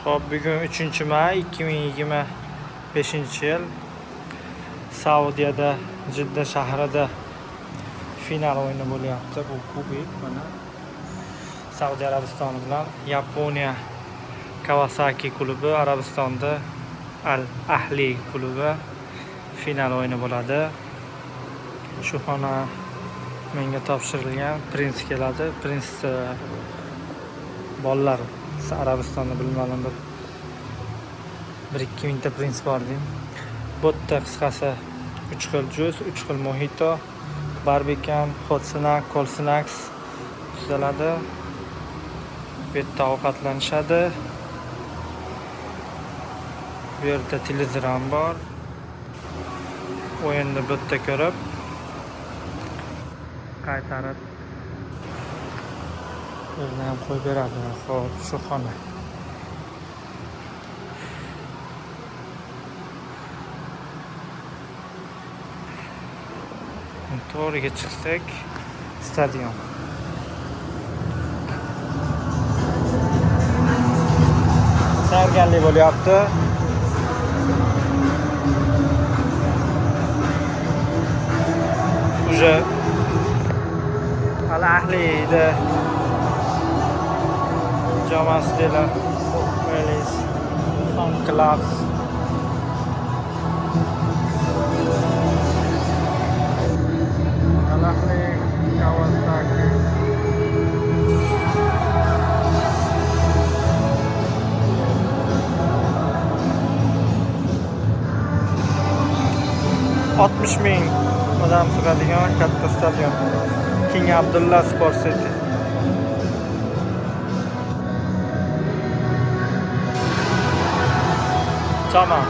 Hop, bugun 3-may 2025-yil Saudiyada Jidda shahrida final o'yini bo'lyapti. Bu kubik mana Saudiya Arabistoni bilan Yaponiya Kawasaki klubi, Arabistonda Al Ahli klubi final o'yini bo'ladi. Shu xona menga topshirilgan. Prins keladi. Prins bolalar Arabistonda bilmadim bir 2 mingta prins bor deyim. Bu yerda qisqasi 3 xil jus, 3 xil mojito, barbikan, hot snack, cold snacks tuzaladi. Bu yerda ovqatlanishadi. Bu yerda televizor ham bor. O'yinni bu yerda ko'rib qaytarib yerni ham qo'yib beradi. Xo'p, shu xona. To'g'riga chiqsak, stadion. Tayyorgarlik bo'lyapti. Уже Al Ahlida jamoasidalar Wales fan clubs Al Ahli Kawasaki $60,000 odam sig'adigan katta stadion. King Abdullah Sport City. Tamam.